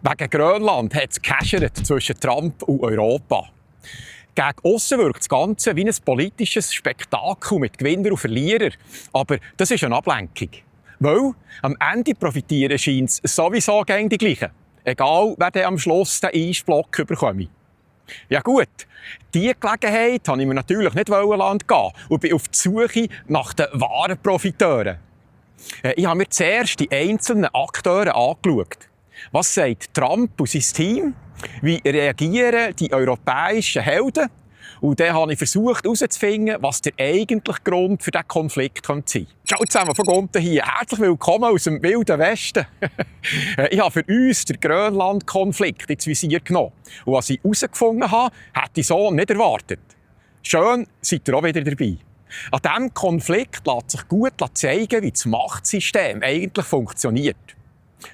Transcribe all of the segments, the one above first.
Wegen Grönland hat es gekäschert zwischen Trump und Europa. Gegen aussen wirkt das Ganze wie ein politisches Spektakel mit Gewinner und Verlierer. Aber das ist eine Ablenkung. Weil am Ende profitieren scheint es sowieso gegen die Gleichen. Egal, wer dann am Schluss den Eisblock bekommt. Ja gut, diese Gelegenheit wollte ich mir natürlich nicht entgehen und bin auf die Suche nach den wahren Profiteuren. Ich habe mir zuerst die einzelnen Akteure angeschaut. Was sagt Trump und sein Team? Wie reagieren die europäischen Helden? Und dann habe ich versucht herauszufinden, was der eigentliche Grund für diesen Konflikt sein könnte. Ciao zusammen von unten hier. Herzlich willkommen aus dem Wilden Westen. Ich habe für uns den Grönland-Konflikt ins Visier genommen. Und was ich herausgefunden habe, hätte ich so nicht erwartet. Schön, seid ihr auch wieder dabei. An diesem Konflikt lässt sich gut zeigen, wie das Machtsystem eigentlich funktioniert.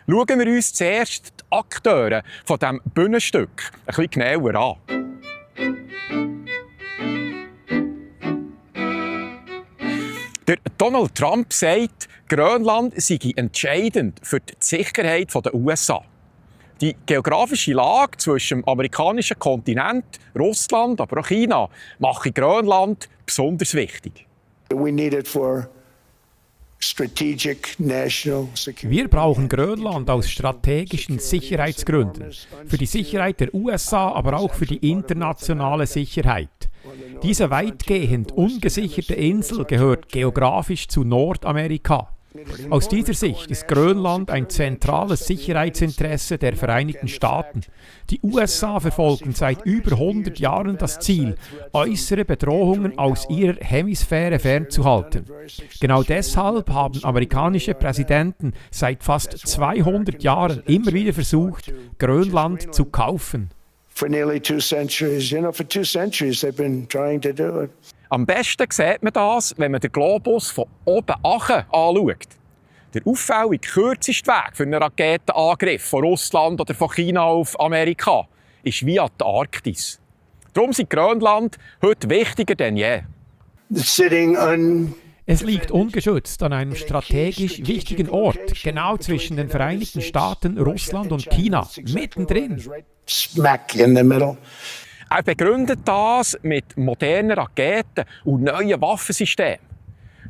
Schauen wir uns zuerst die Akteure von diesem Bühnenstück ein bisschen genauer an. Der Donald Trump sagt, Grönland sei entscheidend für die Sicherheit der USA. Die geografische Lage zwischen dem amerikanischen Kontinent, Russland, aber auch China, mache Grönland besonders wichtig. Wir brauchen Grönland aus strategischen Sicherheitsgründen. Für die Sicherheit der USA, aber auch für die internationale Sicherheit. Diese weitgehend ungesicherte Insel gehört geografisch zu Nordamerika. Aus dieser Sicht ist Grönland ein zentrales Sicherheitsinteresse der Vereinigten Staaten. Die USA verfolgen seit über 100 Jahren das Ziel, äußere Bedrohungen aus ihrer Hemisphäre fernzuhalten. Genau deshalb haben amerikanische Präsidenten seit fast 200 Jahren immer wieder versucht, Grönland zu kaufen. For nearly 2 centuries. For 2 centuries they've been trying to do it. Am besten sieht man das, wenn man den Globus von oben anschaut. Der auffällig kürzeste Weg für einen Raketenangriff von Russland oder von China auf Amerika ist via die Arktis. Darum sind Grönland heute wichtiger denn je. Es liegt ungeschützt an einem strategisch wichtigen Ort, genau zwischen den Vereinigten Staaten, Russland und China, mittendrin. Er begründet das mit modernen Raketen und neuen Waffensystemen.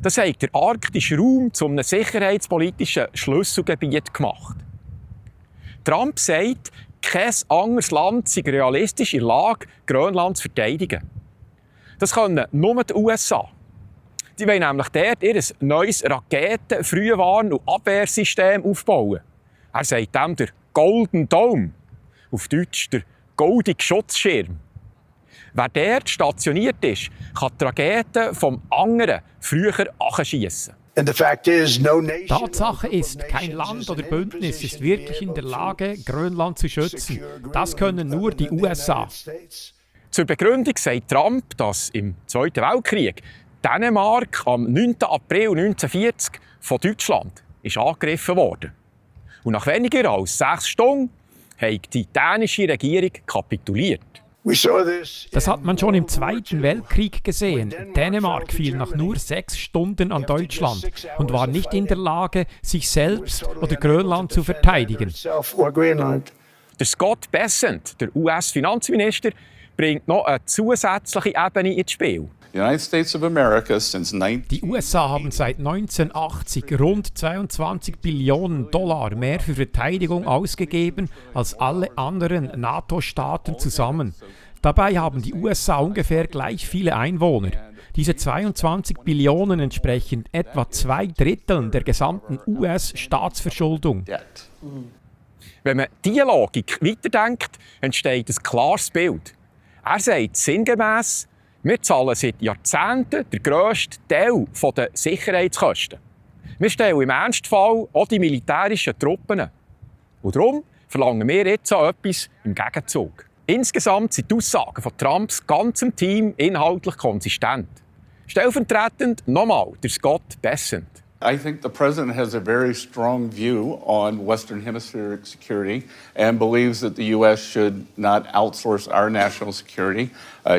Das hat der arktische Raum zu einem sicherheitspolitischen Schlüsselgebiet gemacht. Trump sagt, kein anderes Land sei realistisch in der Lage, Grönland zu verteidigen. Das können nur die USA. Die wollen nämlich dort ihr neues Raketen-, Frühwarn- und Abwehrsystem aufbauen. Er sagt dem der Golden Dome, auf Deutsch der goldige Schutzschirm. Wer dort stationiert ist, kann die Raketen vom anderen früher abschiessen. Tatsache ist, kein Land oder Bündnis ist wirklich in der Lage, Grönland zu schützen. Das können nur die USA. Zur Begründung sagt Trump, dass im Zweiten Weltkrieg Dänemark am 9. April 1940 von Deutschland ist angegriffen wurde. Und nach weniger als 6 Stunden hat die dänische Regierung kapituliert. Das hat man schon im Zweiten Weltkrieg gesehen. Dänemark fiel nach nur 6 Stunden an Deutschland und war nicht in der Lage, sich selbst oder Grönland zu verteidigen. Der Scott Bessent, der US-Finanzminister, bringt noch eine zusätzliche Ebene ins Spiel. Die USA haben seit 1980 rund 22 Billionen Dollar mehr für Verteidigung ausgegeben als alle anderen NATO-Staaten zusammen. Dabei haben die USA ungefähr gleich viele Einwohner. Diese 22 Billionen entsprechen etwa 2/3 der gesamten US-Staatsverschuldung. Wenn man diese Logik weiterdenkt, entsteht ein klares Bild. Er sagt sinngemäss, wir zahlen seit Jahrzehnten den grössten Teil der Sicherheitskosten. Wir stellen im Ernstfall auch die militärischen Truppen. Und darum verlangen wir jetzt auch etwas im Gegenzug. Insgesamt sind die Aussagen von Trumps ganzem Team inhaltlich konsistent. Stellvertretend nochmal der Scott Bessent. I think the president has a very strong view on Western Hemispheric security and believes that the U.S. should not outsource our national security.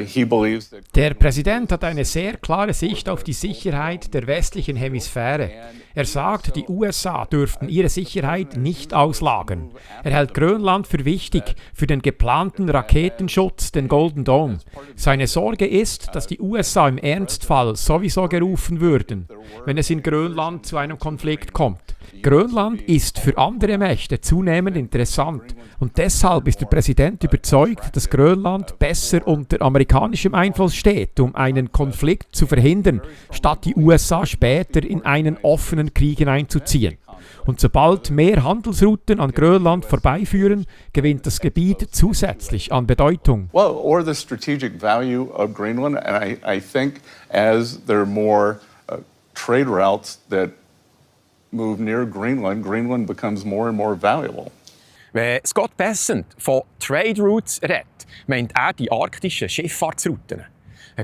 He believes that Der Präsident hat eine sehr klare Sicht auf die Sicherheit der westlichen Hemisphäre. Er sagt, die USA dürften ihre Sicherheit nicht auslagern. Er hält Grönland für wichtig für den geplanten Raketenschutz, den Golden Dome. Seine Sorge ist, dass die USA im Ernstfall sowieso gerufen würden, wenn es in Grönland zu einem Konflikt kommt. Grönland ist für andere Mächte zunehmend interessant und deshalb ist der Präsident überzeugt, dass Grönland besser unter amerikanischem Einfluss steht, um einen Konflikt zu verhindern, statt die USA später in einen offenen Krieg hineinzuziehen. Und sobald mehr Handelsrouten an Grönland vorbeiführen, gewinnt das Gebiet zusätzlich an Bedeutung. Well, or the strategic value of Greenland, and I think as there are more trade routes that move near Greenland, Greenland becomes more and more valuable. Wenn Scott Bessent von Trade Routes redet, meint er die arktischen Schifffahrtsrouten.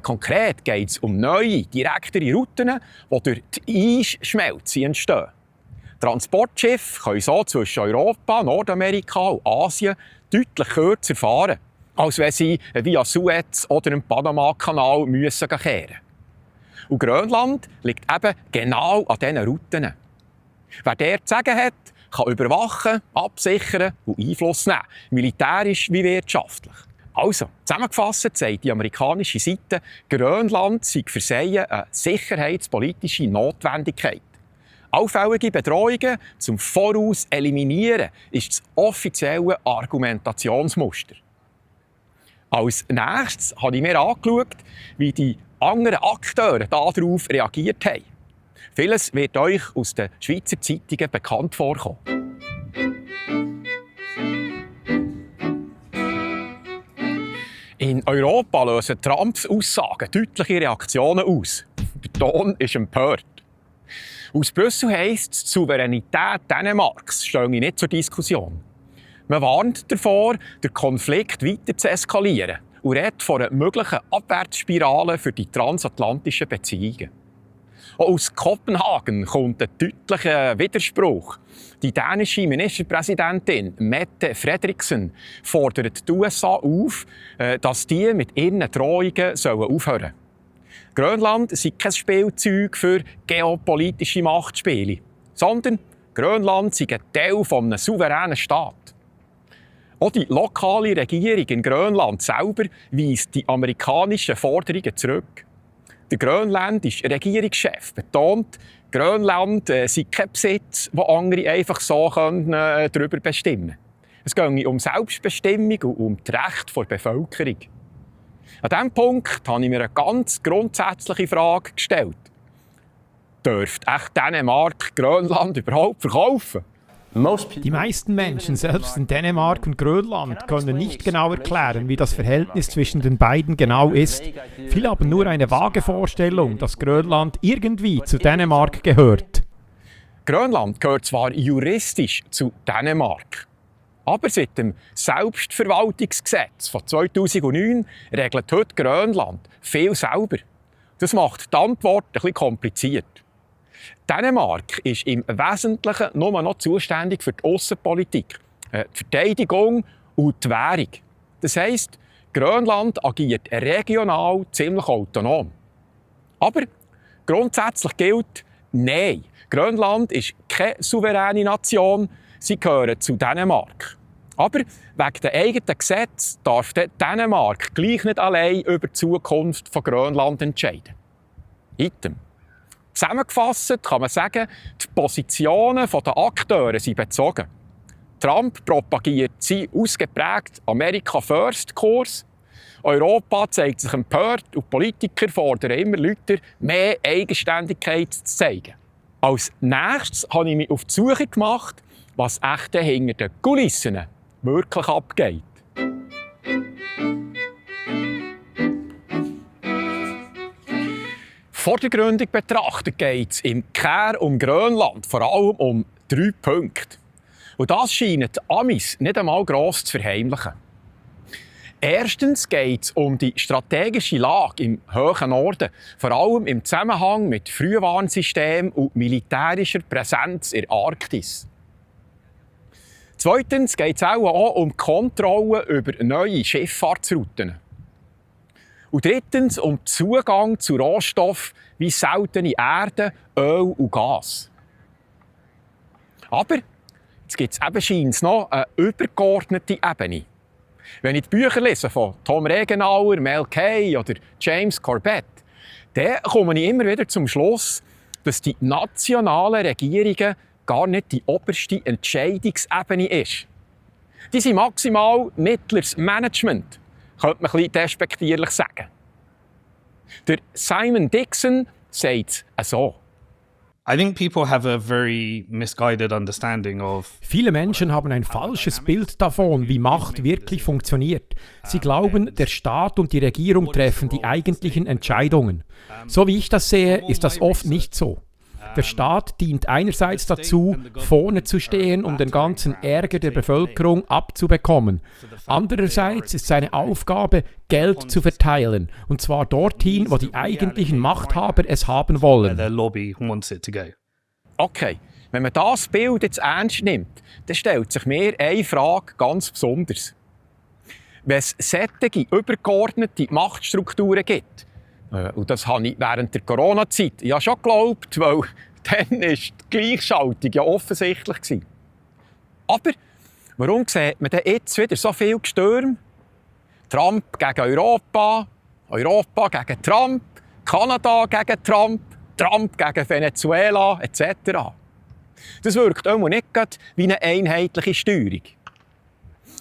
Konkret geht es um neue, direktere Routen, die durch die Eisschmelze entstehen. Transportschiffe können so zwischen Europa, Nordamerika und Asien deutlich kürzer fahren, als wenn sie via Suez oder dem Panama-Kanal kehren müssen. Und Grönland liegt eben genau an diesen Routen. Wer dort zu sagen hat, kann überwachen, absichern und Einfluss nehmen, militärisch wie wirtschaftlich. Also, zusammengefasst sagt die amerikanische Seite, Grönland sei für sie eine sicherheitspolitische Notwendigkeit. Allfällige Bedrohungen zum Voraus eliminieren ist das offizielle Argumentationsmuster. Als nächstes habe ich mir angeschaut, wie die anderen Akteure darauf reagiert haben. Vieles wird euch aus den Schweizer Zeitungen bekannt vorkommen. In Europa lösen Trumps Aussagen deutliche Reaktionen aus. Der Ton ist empört. Aus Brüssel heisst es, die Souveränität Dänemarks stehe nicht zur Diskussion. Man warnt davor, den Konflikt weiter zu eskalieren und redet von einer möglichen Abwärtsspirale für die transatlantischen Beziehungen. Auch aus Kopenhagen kommt ein deutlicher Widerspruch. Die dänische Ministerpräsidentin Mette Frederiksen fordert die USA auf, dass die mit ihren Drohungen aufhören sollen. Grönland ist kein Spielzeug für geopolitische Machtspiele, sondern Grönland ist ein Teil eines souveränen Staates. Auch die lokale Regierung in Grönland selber weist die amerikanischen Forderungen zurück. Der grönländische Regierungschef betont, Grönland sei kein Besitz, den andere einfach so darüber bestimmen können. Es gehe um Selbstbestimmung und um das Recht der Bevölkerung. An diesem Punkt habe ich mir eine ganz grundsätzliche Frage gestellt. Dürfte echt Dänemark Grönland überhaupt verkaufen? Die meisten Menschen, selbst in Dänemark und Grönland, können nicht genau erklären, wie das Verhältnis zwischen den beiden genau ist. Viele haben nur eine vage Vorstellung, dass Grönland irgendwie zu Dänemark gehört. Grönland gehört zwar juristisch zu Dänemark, aber seit dem Selbstverwaltungsgesetz von 2009 regelt heute Grönland viel selber. Das macht die Antwort ein bisschen kompliziert. Dänemark ist im Wesentlichen nur noch zuständig für die Aussenpolitik, die Verteidigung und die Währung. Das heisst, Grönland agiert regional ziemlich autonom. Aber grundsätzlich gilt, nein, Grönland ist keine souveräne Nation, sie gehören zu Dänemark. Aber wegen der eigenen Gesetze darf Dänemark gleich nicht allein über die Zukunft von Grönland entscheiden. Item. Zusammengefasst kann man sagen, die Positionen der Akteure sind bezogen. Trump propagiert seinen ausgeprägten America-First-Kurs. Europa zeigt sich empört und Politiker fordern immer lauter, mehr Eigenständigkeit zu zeigen. Als nächstes habe ich mich auf die Suche gemacht, was echt hinter den Kulissen wirklich abgeht. Vor der Gründung betrachtet geht es im Kern um Grönland vor allem um 3 Punkte. Und das scheinen die Amis nicht einmal gross zu verheimlichen. Erstens geht es um die strategische Lage im hohen Norden, vor allem im Zusammenhang mit Frühwarnsystemen und militärischer Präsenz in der Arktis. Zweitens geht es auch um die Kontrolle über neue Schifffahrtsrouten. Und drittens um den Zugang zu Rohstoffen wie seltene Erde, Öl und Gas. Aber jetzt gibt es eben scheinbar noch eine übergeordnete Ebene. Wenn ich die Bücher lese von Tom Regenauer, Mel Kay oder James Corbett, dann komme ich immer wieder zum Schluss, dass die nationalen Regierungen gar nicht die oberste Entscheidungsebene ist. Die sind maximal mittleres Management, könnte man ein bisschen despektierlich sagen. Der Simon Dixon sagt es so. I think people have a very misguided understanding of. Viele Menschen haben ein falsches Bild davon, wie Macht wirklich funktioniert. Sie glauben, der Staat und die Regierung treffen die eigentlichen Entscheidungen. So wie ich das sehe, ist das oft nicht so. Der Staat dient einerseits dazu, vorne zu stehen, um den ganzen Ärger der Bevölkerung abzubekommen. Andererseits ist seine Aufgabe, Geld zu verteilen, und zwar dorthin, wo die eigentlichen Machthaber es haben wollen. Their lobby wants it to go. Okay, wenn man das Bild jetzt ernst nimmt, dann stellt sich mir eine Frage ganz besonders. Wenn es solche übergeordnete Machtstrukturen gibt, und das habe ich während der Corona-Zeit ja schon geglaubt, weil dann war die Gleichschaltung ja offensichtlich gewesen. Aber warum sieht man denn jetzt wieder so viel Gestürm? Trump gegen Europa, Europa gegen Trump, Kanada gegen Trump, Trump gegen Venezuela etc. Das wirkt auch nicht wie eine einheitliche Steuerung.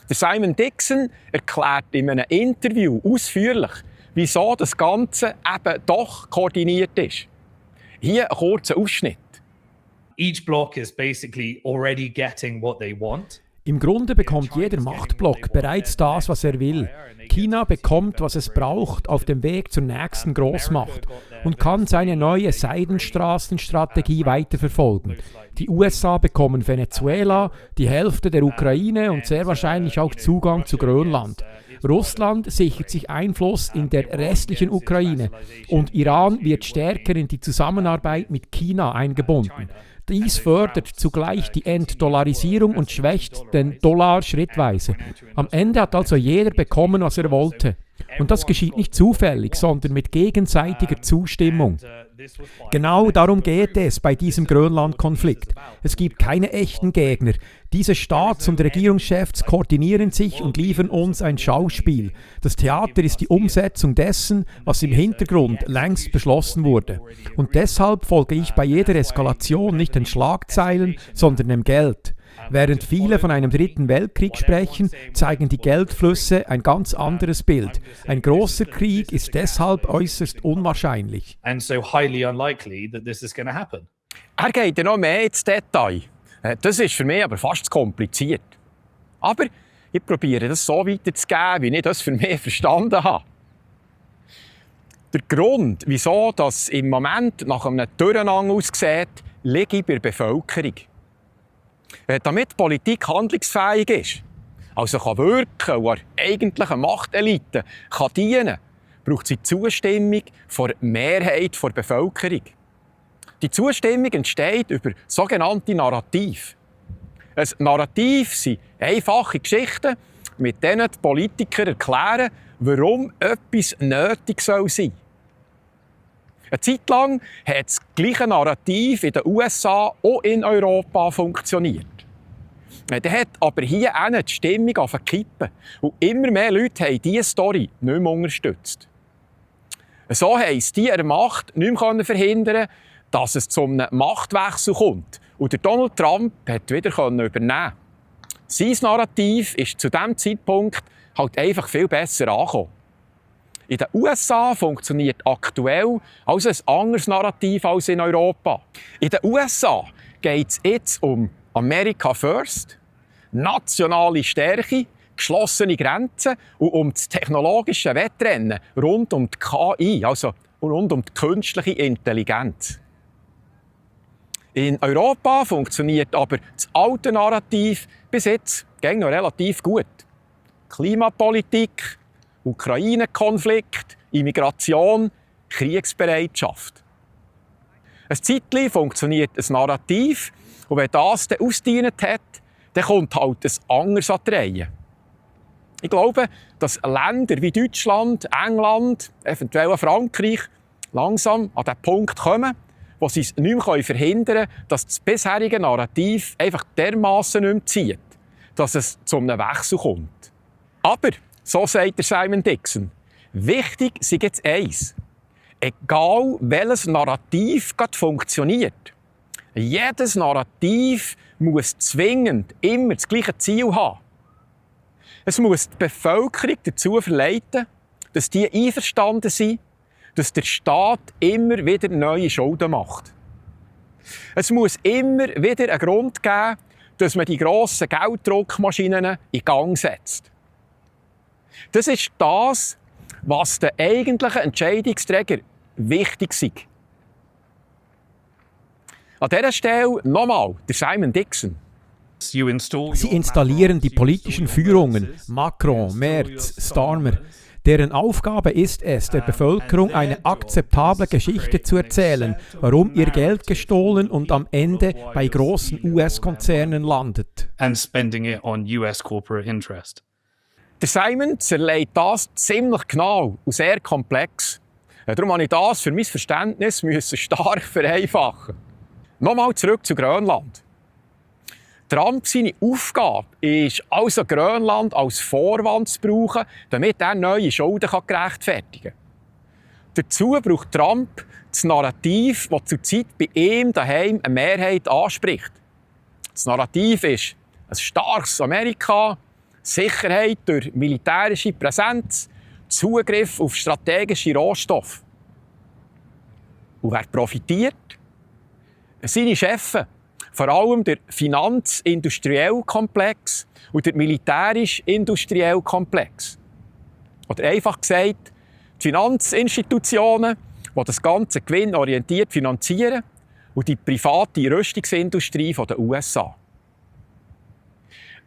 Der Simon Dixon erklärt in einem Interview ausführlich, wieso das Ganze eben doch koordiniert ist. Hier ein kurzer Ausschnitt. Each block is basically already getting what they want. Im Grunde bekommt jeder Machtblock bereits das, was er will. China bekommt, was es braucht, auf dem Weg zur nächsten Großmacht und kann seine neue Seidenstraßenstrategie weiterverfolgen. Die USA bekommen Venezuela, die Hälfte der Ukraine und sehr wahrscheinlich auch Zugang zu Grönland. Russland sichert sich Einfluss in der restlichen Ukraine und Iran wird stärker in die Zusammenarbeit mit China eingebunden. Dies fördert zugleich die Entdollarisierung und schwächt den Dollar schrittweise. Am Ende hat also jeder bekommen, was er wollte. Und das geschieht nicht zufällig, sondern mit gegenseitiger Zustimmung. Genau darum geht es bei diesem Grönland-Konflikt. Es gibt keine echten Gegner. Diese Staats- und Regierungschefs koordinieren sich und liefern uns ein Schauspiel. Das Theater ist die Umsetzung dessen, was im Hintergrund längst beschlossen wurde. Und deshalb folge ich bei jeder Eskalation nicht den Schlagzeilen, sondern dem Geld. Während viele von einem dritten Weltkrieg sprechen, zeigen die Geldflüsse ein ganz anderes Bild. Ein großer Krieg ist deshalb äußerst unwahrscheinlich. And so highly unlikely that this is going to happen. Er geht ja noch mehr ins Detail. Das ist für mich aber fast zu kompliziert. Aber ich probiere das so weiterzugeben, wie ich das für mich verstanden habe. Der Grund, wieso das im Moment nach einem Durcheinander aussieht, liegt bei der Bevölkerung. Damit die Politik handlungsfähig ist, also kann wirken und der eigentlichen Machtelite kann dienen, braucht sie die Zustimmung der Mehrheit der Bevölkerung. Die Zustimmung entsteht über sogenannte Narrative. Ein Narrativ sind einfache Geschichten, mit denen die Politiker erklären, warum etwas nötig sein soll. Eine Zeit lang hat das gleiche Narrativ in den USA und in Europa funktioniert. Dann hat aber hier die Stimmung kippen und immer mehr Leute haben diese Story nicht mehr unterstützt. So haben sie die der Macht nicht mehr verhindern, dass es zu einem Machtwechsel kommt. Und der Donald Trump hat wieder übernehmen. Sein Narrativ ist zu diesem Zeitpunkt halt einfach viel besser angekommen. In den USA funktioniert aktuell also ein anderes Narrativ als in Europa. In den USA geht es jetzt um America First, nationale Stärke, geschlossene Grenzen und um das technologische Wettrennen rund um die KI, also rund um die künstliche Intelligenz. In Europa funktioniert aber das alte Narrativ bis jetzt noch relativ gut. Klimapolitik, Ukraine-Konflikt, Immigration, Kriegsbereitschaft. Ein Zeitchen funktioniert ein Narrativ und wenn das dann ausgedient hat, dann kommt halt ein anderes an die Reihe. Ich glaube, dass Länder wie Deutschland, England, eventuell auch Frankreich langsam an den Punkt kommen, wo sie es nicht mehr verhindern können, dass das bisherige Narrativ einfach dermassen nicht mehr zieht, dass es zu einem Wechsel kommt. Aber, so sagt der Simon Dixon, wichtig sei jetzt eins. Egal welches Narrativ gerade funktioniert, jedes Narrativ muss zwingend immer das gleiche Ziel haben. Es muss die Bevölkerung dazu verleiten, dass die einverstanden sind, dass der Staat immer wieder neue Schulden macht. Es muss immer wieder einen Grund geben, dass man die grossen Gelddruckmaschinen in Gang setzt. Das ist das, was den eigentlichen Entscheidungsträger wichtig ist. An dieser Stelle nochmal der Simon Dixon. Sie installieren die politischen Führungen, Macron, Merz, Starmer, deren Aufgabe ist es, der Bevölkerung eine akzeptable Geschichte zu erzählen, warum ihr Geld gestohlen und am Ende bei großen US-Konzernen landet. And spending it on US corporate interest. Der Simon zerlegt das ziemlich genau und sehr komplex. Darum musste ich das für mein Verständnis stark vereinfachen. Nochmal zurück zu Grönland. Trump, seine Aufgabe ist also, Grönland als Vorwand zu brauchen, damit er neue Schulden gerechtfertigen kann. Dazu braucht Trump das Narrativ, das zurzeit bei ihm daheim eine Mehrheit anspricht. Das Narrativ ist ein starkes Amerika, Sicherheit durch militärische Präsenz, Zugriff auf strategische Rohstoffe. Und wer profitiert? Seine Chefs. Vor allem der finanzindustrielle Komplex und der militärisch-industrielle Komplex. Oder einfach gesagt, die Finanzinstitutionen, die das Ganze gewinnorientiert finanzieren, und die private Rüstungsindustrie der USA.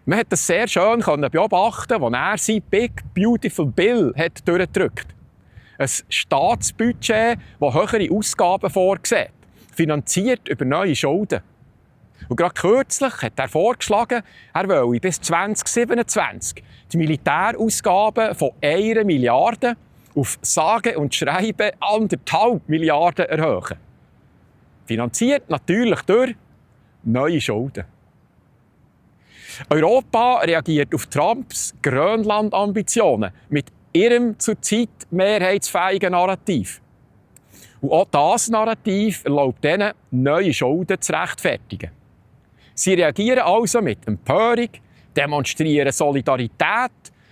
Man hat das sehr schön beobachten, als er sein Big Beautiful Bill hat durchgedrückt. Ein Staatsbudget, das höhere Ausgaben vorsieht, finanziert über neue Schulden. Und gerade kürzlich hat er vorgeschlagen, er wolle bis 2027 die Militärausgaben von 1 Milliarde auf sage und schreibe 1,5 Milliarden erhöhen. Finanziert natürlich durch neue Schulden. Europa reagiert auf Trumps Grönland-Ambitionen mit ihrem zurzeit mehrheitsfähigen Narrativ. Und auch dieses Narrativ erlaubt ihnen, neue Schulden zu rechtfertigen. Sie reagieren also mit Empörung, demonstrieren Solidarität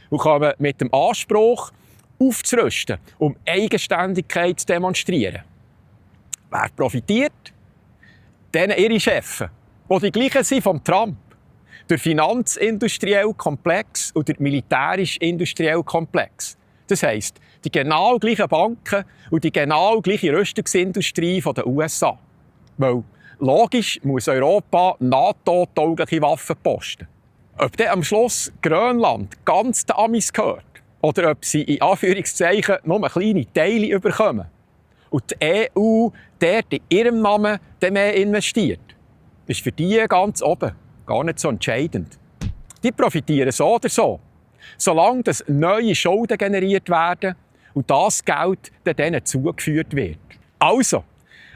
und kommen mit dem Anspruch, aufzurüsten, um Eigenständigkeit zu demonstrieren. Wer profitiert? Denen ihre Chefs, die die gleichen sind vom Trump. Der finanzindustrielle Komplex und der militärisch-industrielle Komplex. Das heisst, die genau gleichen Banken und die genau gleiche Rüstungsindustrie der USA. Weil logisch muss Europa NATO-taugliche Waffen posten. Ob dann am Schluss Grönland ganz den Amis gehört oder ob sie in Anführungszeichen nur kleine Teile bekommen und die EU dort in ihrem Namen mehr investiert, ist für die ganz oben gar nicht so entscheidend. Die profitieren so oder so, solange dass neue Schulden generiert werden und das Geld dann denen zugeführt wird. Also,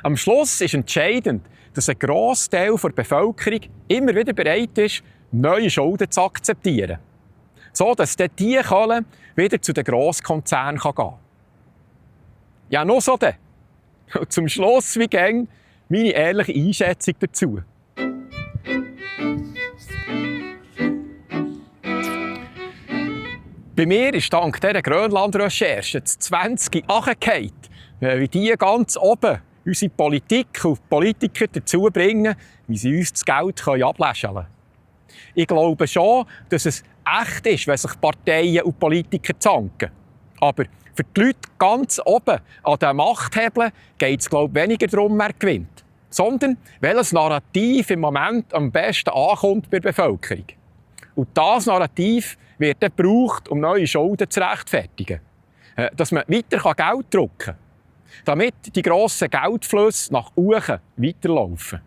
am Schluss ist entscheidend, dass ein grosser Teil der Bevölkerung immer wieder bereit ist, neue Schulden zu akzeptieren. So dass dann diese Kohle wieder zu den Grosskonzernen gehen kann. Ja, noch so dann. Und zum Schluss, wie gäng, meine ehrliche Einschätzung dazu. Bei mir ist dank dieser Grönland-Recherche das 20 runtergefallen, wie die ganz oben unsere Politik und Politiker dazu bringen, wie sie uns das Geld abläscheln können. Ich glaube schon, dass es echt ist, wenn sich Parteien und Politiker zanken. Aber für die Leute ganz oben an den Machthebeln geht es weniger darum, wer gewinnt, sondern welches Narrativ im Moment am besten ankommt bei der Bevölkerung. Und dieses Narrativ wird dann gebraucht, um neue Schulden zu rechtfertigen. Dass man weiter Geld drucken kann, damit die grossen Geldflüsse nach oben weiterlaufen.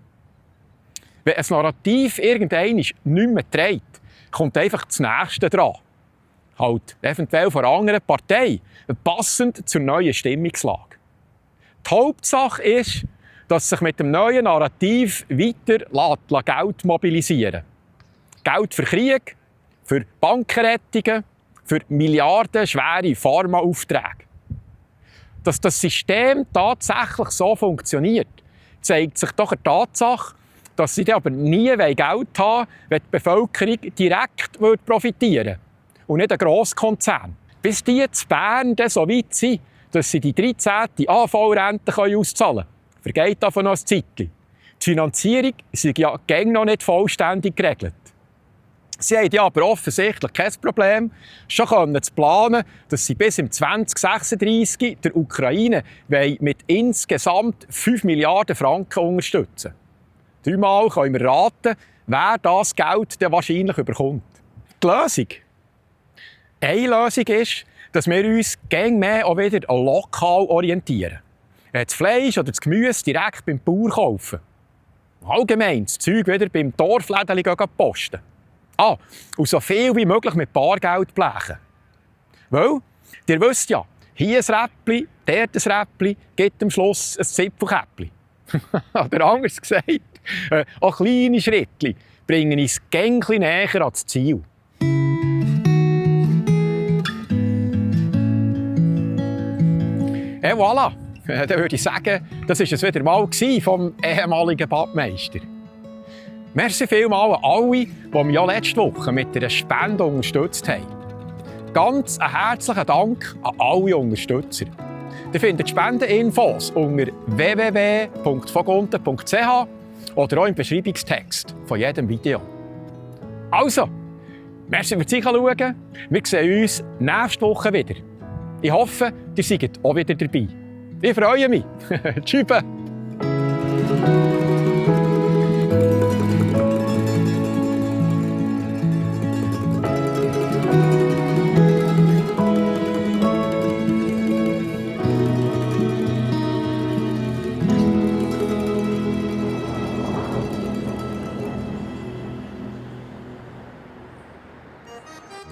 Wenn ein Narrativ irgendwann nicht mehr trägt, kommt einfach das Nächste dran. Halt eventuell von einer anderen Partei, passend zur neuen Stimmungslage. Die Hauptsache ist, dass sich mit dem neuen Narrativ weiter Geld mobilisieren lässt. Geld für Krieg, für Bankenrettungen, für milliardenschwere Pharmaaufträge. Dass das System tatsächlich so funktioniert, zeigt sich doch eine Tatsache, dass sie aber nie Geld haben wollen, wenn die Bevölkerung direkt profitieren würde und nicht ein Grosskonzern. Bis die in Bern dann so weit sind, dass sie die 13. AV-Rente auszahlen können, vergeht davon noch ein Zeitchen. Die Finanzierung ist ja noch nicht vollständig geregelt. Sie haben ja aber offensichtlich kein Problem, schon zu planen, dass sie bis im 2036 der Ukraine mit insgesamt 5 Milliarden Franken unterstützen. 3-mal können wir raten, wer das Geld dann wahrscheinlich bekommt. Die Lösung? Eine Lösung ist, dass wir uns gäng mehr auch wieder lokal orientieren. Das Fleisch oder das Gemüse direkt beim Bauer kaufen. Allgemein das Zeug wieder beim Dorflädeli posten. Und so viel wie möglich mit Bargeld blechen. Weil, ihr wisst ja, hier ein Räppli, dort ein Räppli, gibt am Schluss ein Zipfelkäppli. Oder anders gesagt, auch kleine Schritte bringen uns gängli näher ans Ziel. Et voilà! Dann würde ich sagen, das war es wieder mal vom ehemaligen Badmeister. Merci vielmals an alle, die mich ja letzte Woche mit einer Spende unterstützt haben. Ganz einen herzlichen Dank an alle Unterstützer. Ihr findet Spendeninfos unter www.vogunten.ch oder auch im Beschreibungstext von jedem Video. Also, merci fürs Zuschauen. Wir sehen uns nächste Woche wieder. Ich hoffe, ihr seid auch wieder dabei. Ich freue mich. Tschüss.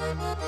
Thank you.